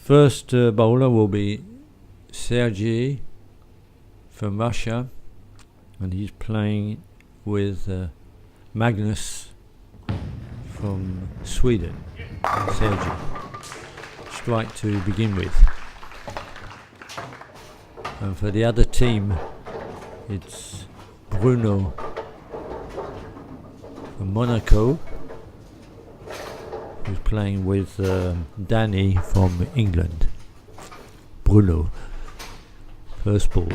First bowler will be Sergei from Russia, and he's playing with Magnus from Sweden. Sergei. Strike to begin with. And for the other team, it's Bruno from Monaco, who's playing with Danny from England. Bruno, first ball.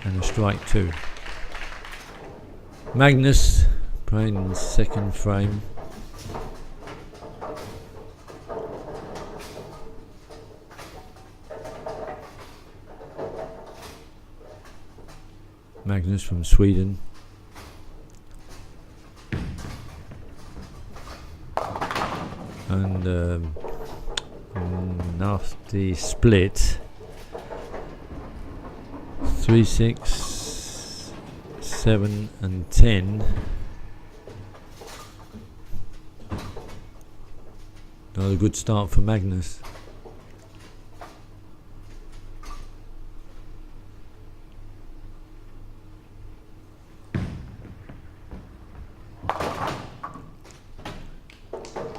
And a strike two. Magnus playing in the second frame. Magnus from Sweden. And after the split, 3, 6, 7 and 10. Another good start for Magnus.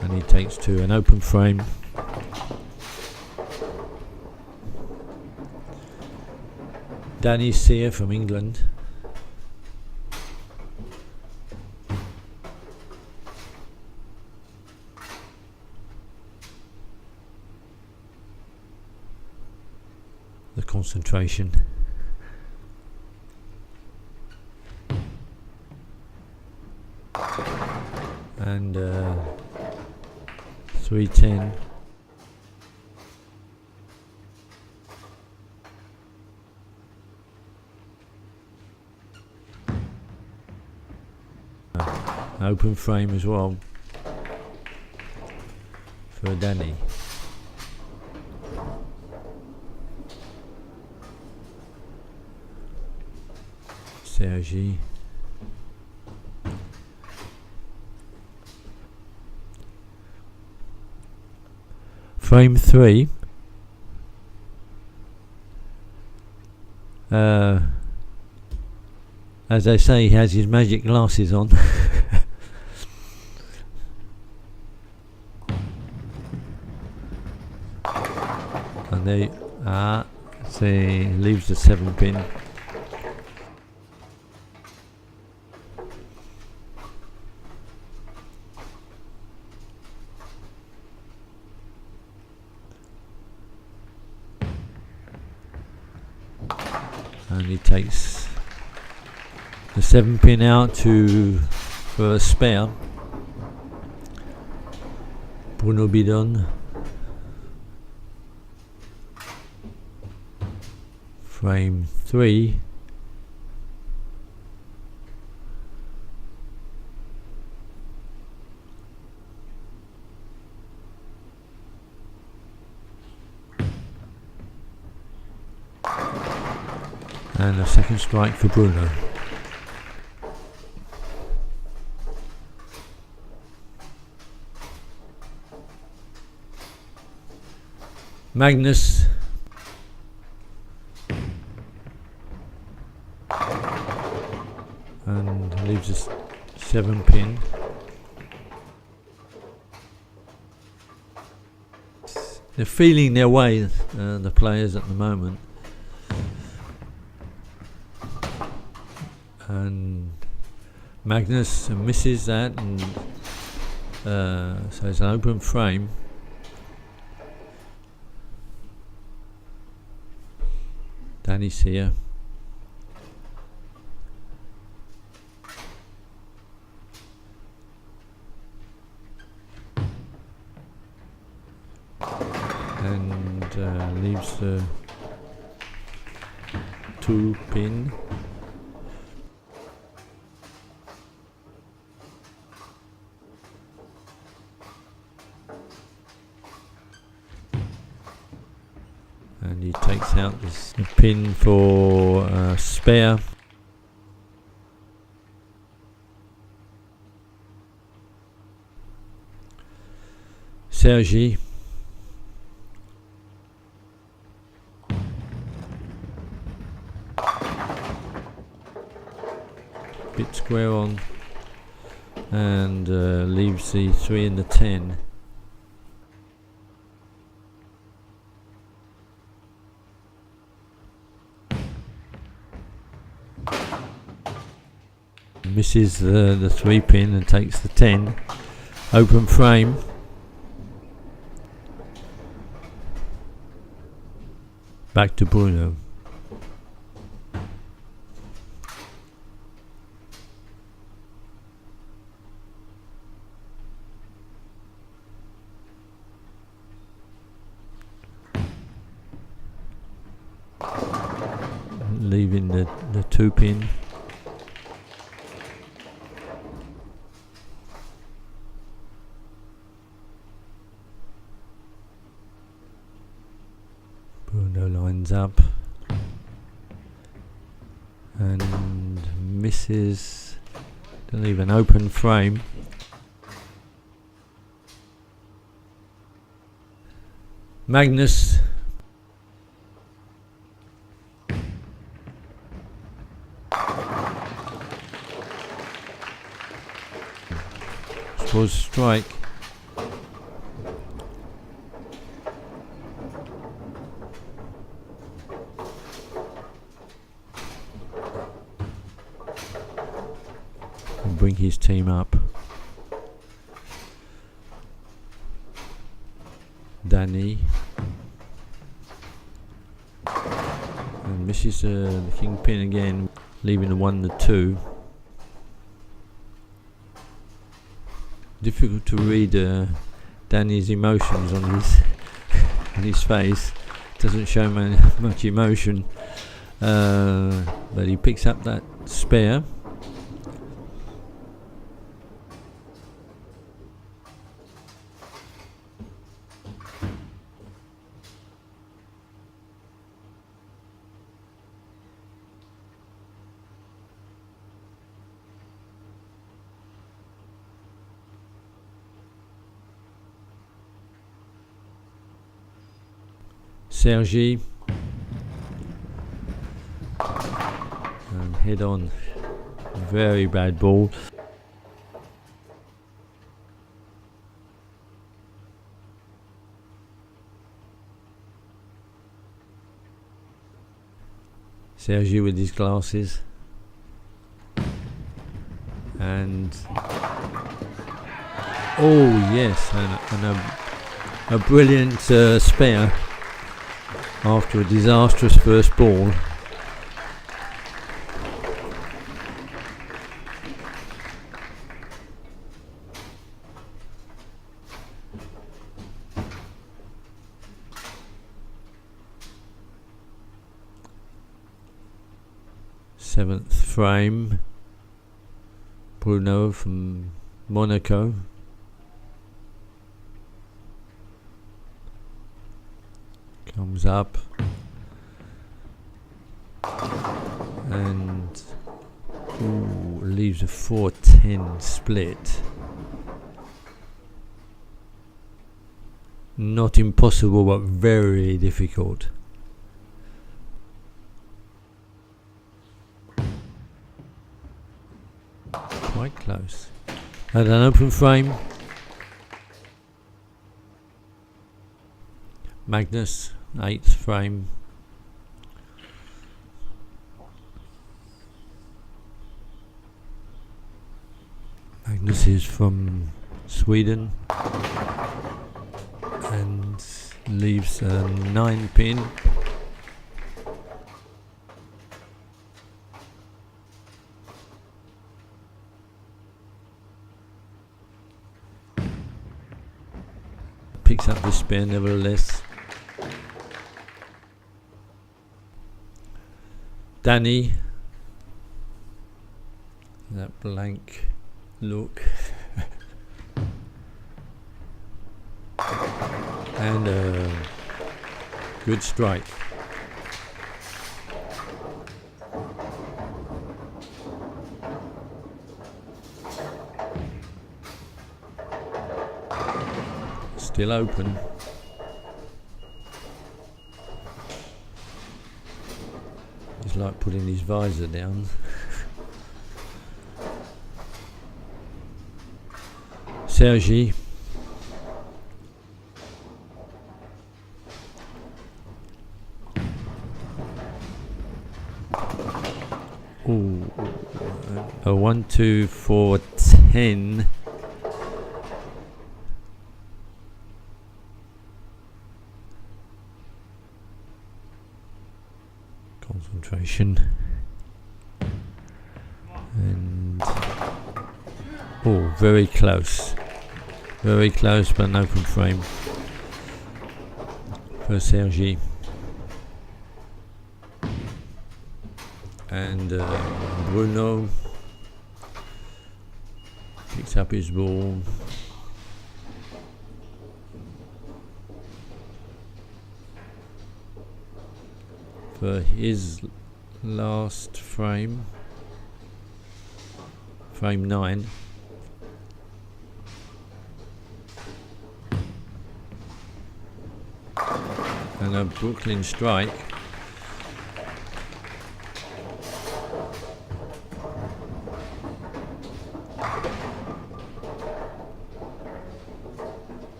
And he takes to an open frame. Danny Sear from England. The concentration. And 310. Open frame as well for Danny. Sergei. Frame 3. As they say, he has his magic glasses on. And they see, leaves the 7 pin. And he takes the 7 pin out for a spare. Bruno Bidon. Frame 3. And a second strike for Bruno. Magnus and leaves us 7 pin. They're feeling their way, the players at the moment. And Magnus misses that, and so it's an open frame. Danny's here. And leaves the 2 pin. And he takes out this pin for spare. Sergi. Bit square on, and leaves the 3 and the 10. Misses the 3 pin and takes the 10. Open frame. Back to Bruno. Leaving the 2 pin. Bruno lines up and misses to leave an open frame. Magnus scores strike. And bring his team up. Danny and misses the king pin again, leaving the 1 and the 2. Difficult to read Danny's emotions on his face. Doesn't show much emotion, but he picks up that spare. Sergi and head on, very bad ball. Sergi with his glasses and oh yes, and a brilliant spare after a disastrous first ball. Seventh frame, Bruno from Monaco. Comes up and leaves a 4-10 split. Not impossible, but very difficult. Quite close. And an open frame. Magnus, 8th frame. Magnus is from Sweden and leaves a 9 pin. Picks up the spare nevertheless. Danny, that blank look, and a good strike. Still open. It's like putting his visor down. Sergi. Ooh, a 1, 2, 4, 10. Concentration. And oh, very close. Very close, but an open frame for Sergi. And Bruno picks up his ball. For his last frame, frame 9. And a Brooklyn strike.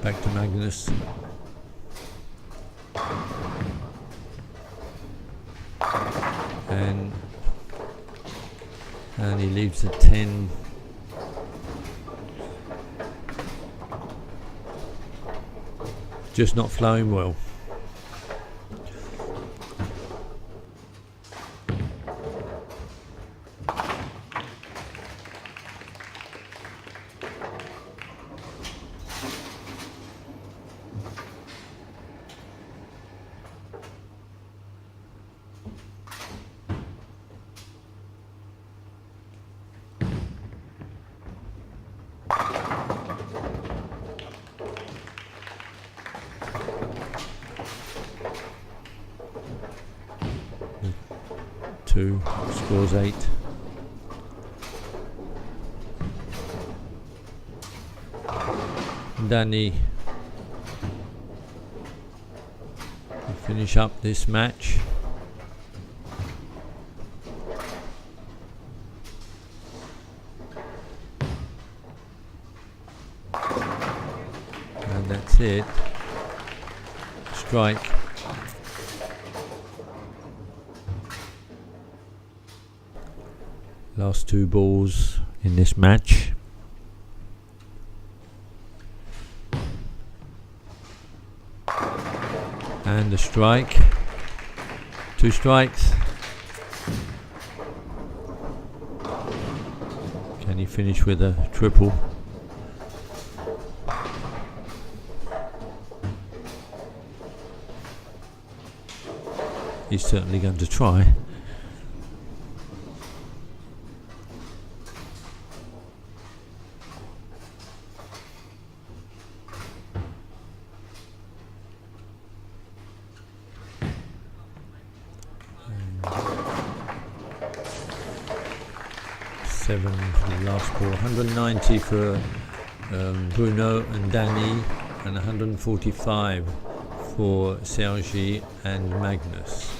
Back to Magnus. And he leaves a 10. Just not flowing well. Scores 8. Danny will finish up this match. And that's it. Strike. Last 2 balls in this match. And a strike. 2 strikes. Can he finish with a triple? He's certainly going to try. Seven for the last ball. 190 for Bruno and Danny, and 145 for Sergi and Magnus.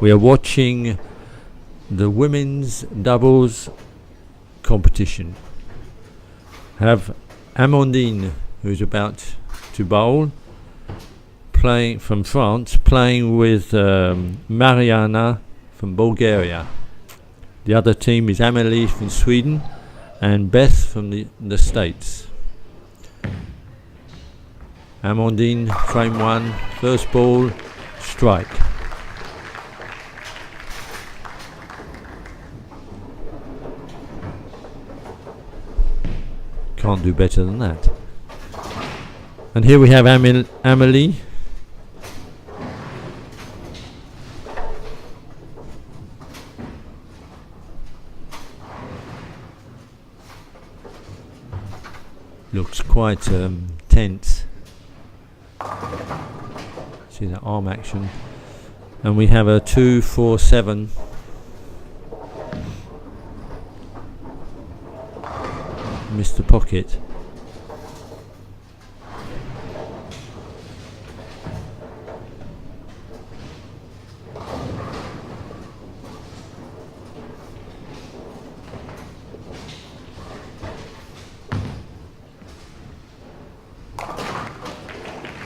We are watching the women's doubles competition. Have Amandine, who's about to bowl, playing from France, playing with Mariana from Bulgaria. The other team is Amelie from Sweden and Beth from the States. Amandine, frame 1, first ball, strike. Can't do better than that. And here we have Amelie. Looks quite tense. See that arm action. And we have a 2-4-7. Missed the pocket.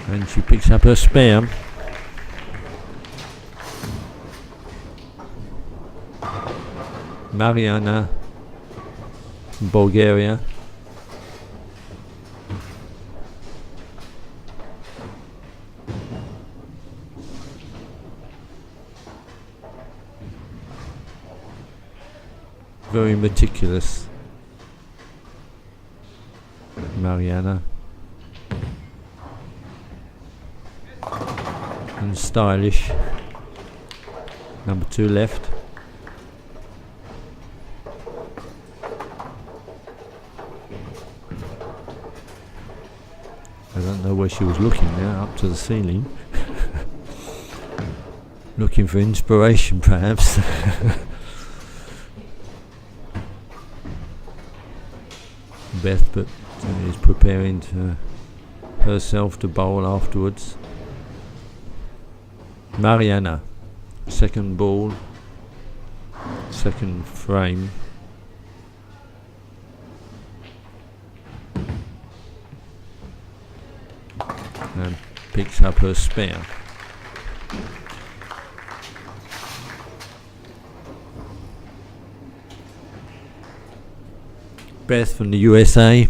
And she picks up her spare. Mariana from Bulgaria. Very meticulous, Mariana. And stylish. Number 2 left. I don't know where she was looking there, up to the ceiling. Looking for inspiration, perhaps. Beth, but is preparing herself to bowl afterwards. Mariana, second ball, second frame. And picks up her spare. Beth from the USA,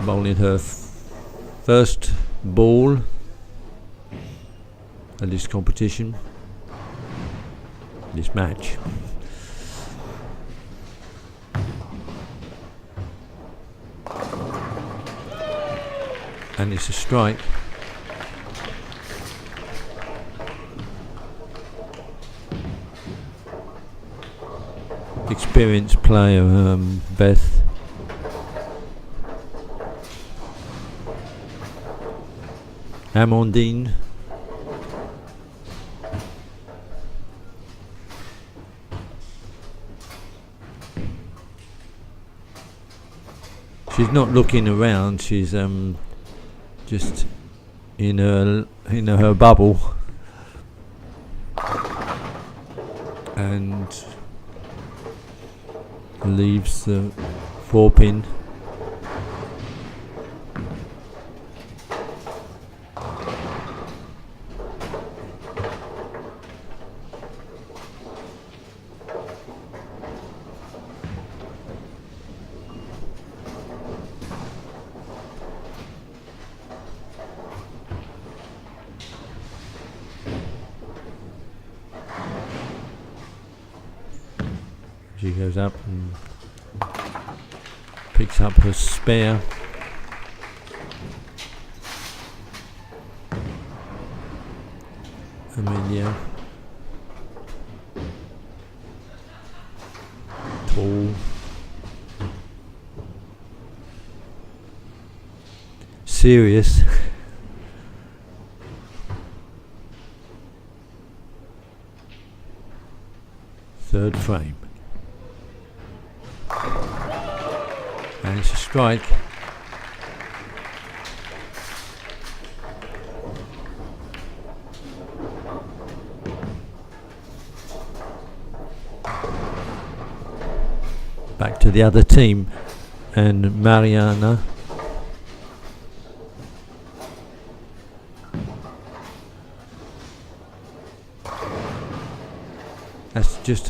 bowling her first ball at this competition, this match. And it's a strike. Experienced player, Beth. Amandine. She's not looking around. She's just in her bubble, and leaves the 4-pin. She goes up and picks up her spare. Amelia. Tall. Serious. Third frame. And it's a strike. back to the other team, and Mariana that's just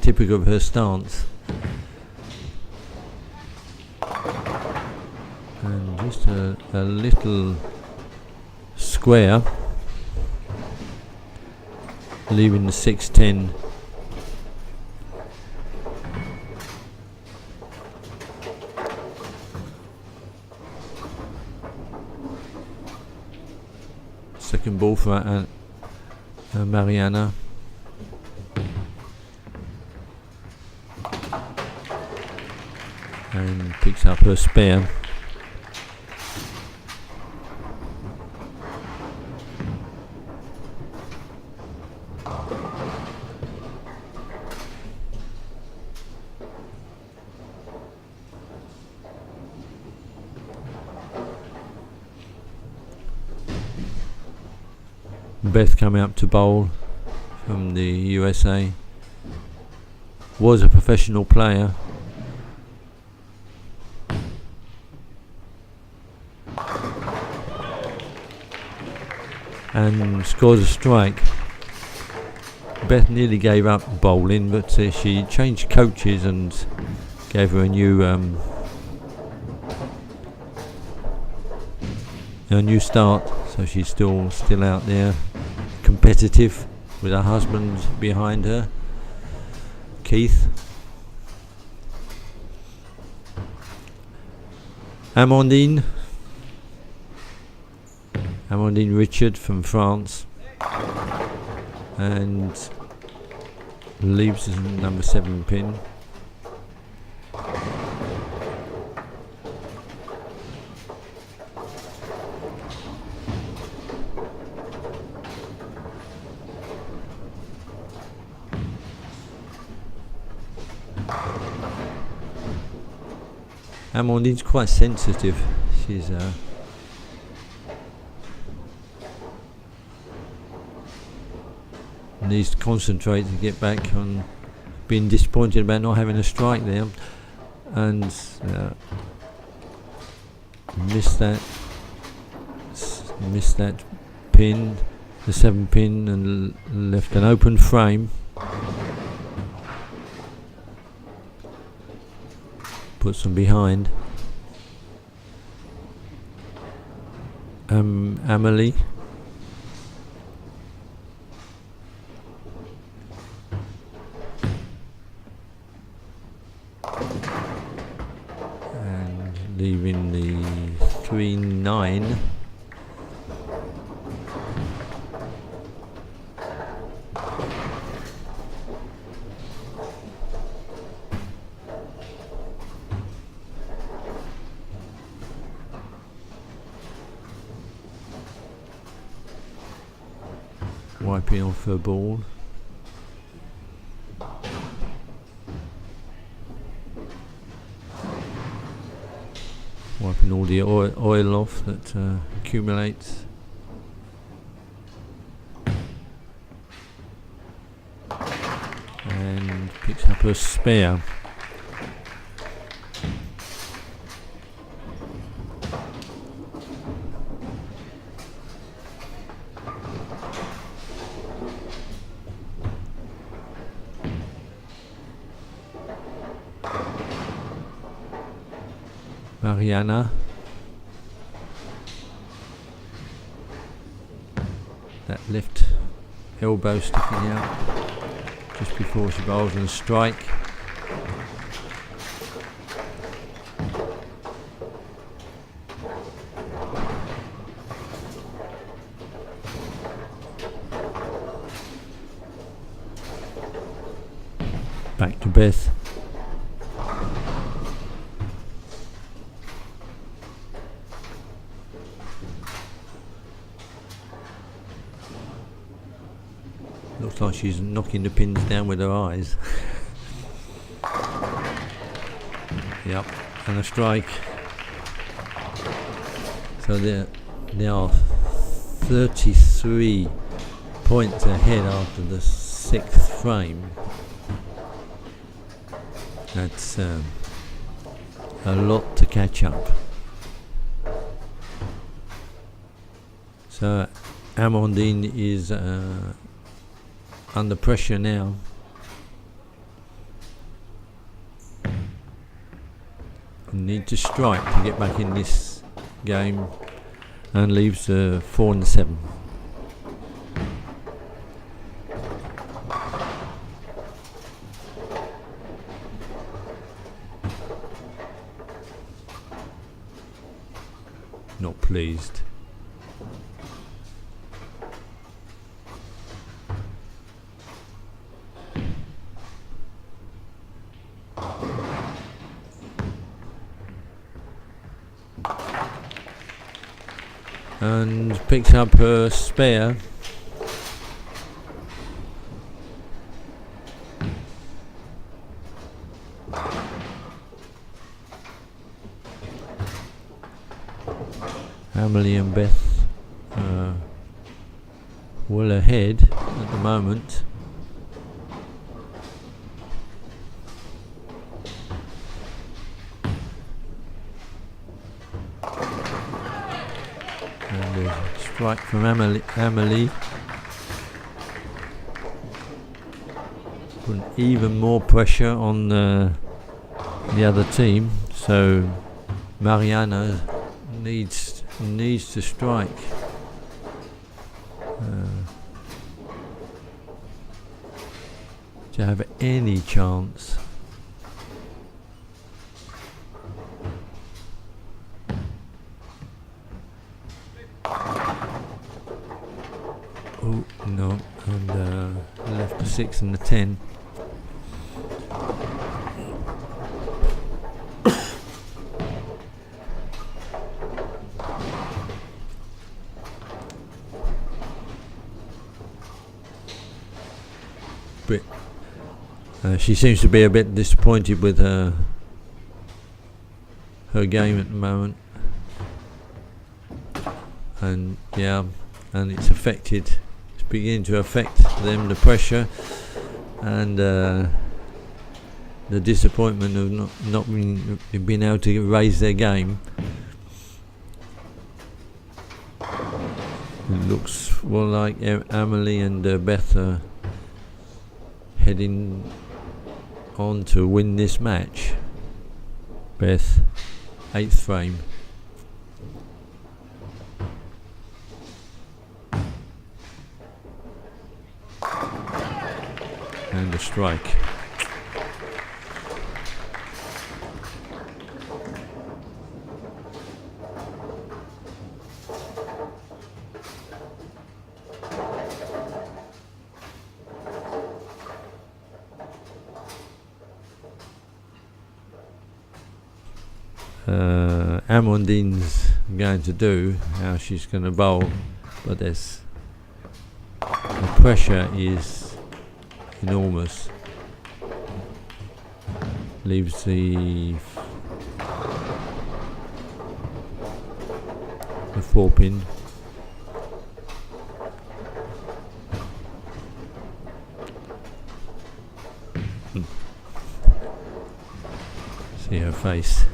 typical of her stance, and just a little square, leaving the 6-10. Second ball for Mariana. And picks up her spare. Beth coming up to bowl from the USA. Was a professional player. And scores a strike. Beth nearly gave up bowling, but she changed coaches and gave her a new start. So she's still out there, competitive, with her husband behind her, Keith. Amandine Richard from France, and leaves as number 7 pin. Amandine's quite sensitive. She's needs to concentrate to get back on being disappointed about not having a strike there, and missed that pin, the 7 pin, and left an open frame. Puts them behind. Amelie. And leaving the 3-9. Wiping off her ball. Wiping all the oil off that accumulates. And picks up her spare. Mariana. That left elbow sticking out just before she bowls and strike. Back to Beth. Looks like she's knocking the pins down with her eyes. Yep, and a strike. So they are 33 points ahead after the 6th frame. That's a lot to catch up. So Amandine is under pressure now. Need to strike to get back in this game, and leaves 4 and 7. Not pleased. And picks up her spare. Emily and Beth well ahead at the moment. And a strike from Emily. Putting even more pressure on the other team. So Mariana needs to strike. To have any chance. Oh no, and left the 6 and the 10. She seems to be a bit disappointed with her game at the moment, and yeah, and it's beginning to affect them, the pressure and the disappointment of not being able to raise their game. It looks well like Emily and Beth are heading on to win this match. Beth, 8th frame. And a strike. Amandine's going to do how she's going to bowl, but the pressure is enormous. Leaves the 4 pin. See her face.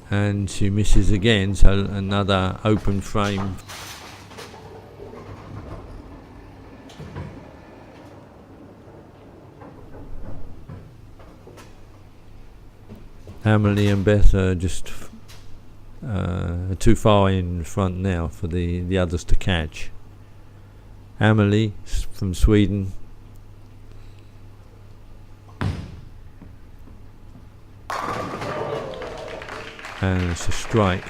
And she misses again, so another open frame. Emily and Beth are just too far in front now for the others to catch. Emily from Sweden. And it's a strike.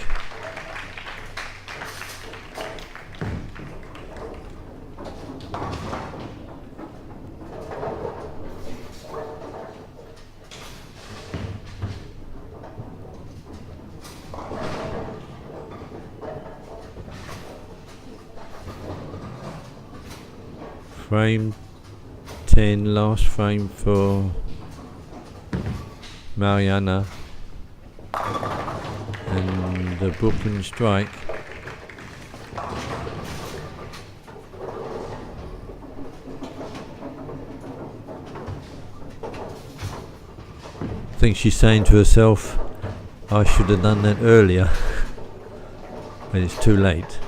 Frame 10, last frame for Mariana. And the Brooklyn strike. think she's saying to herself, I should have done that earlier, but it's too late.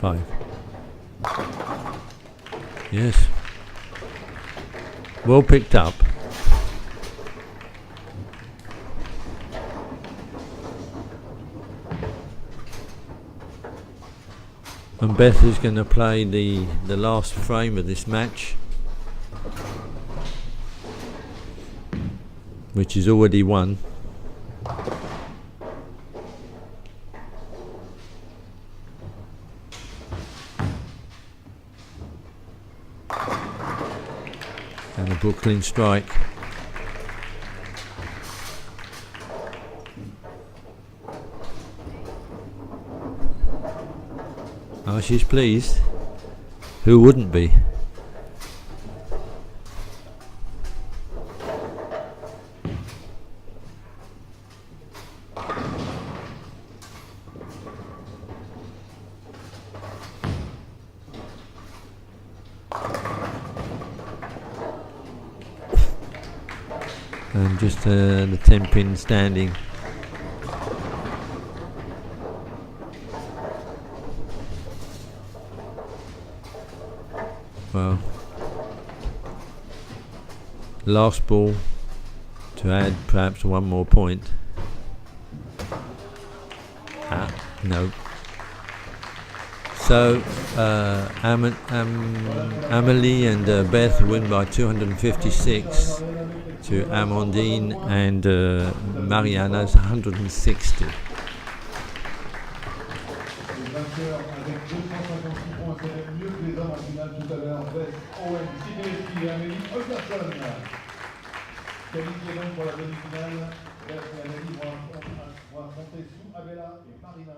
Five. Yes. Well picked up. And Beth is going to play the last frame of this match, which is already won. And a Brooklyn strike. Oh, she's pleased. Who wouldn't be? And just the 10 pin standing. Well, last ball to add perhaps one more point. No. So Amelie and Beth win by 256 to Amandine and Mariana's 160. Qualifié donc pour la demi-finale, Beth et Amélie vont affronter sous Abella et Marina.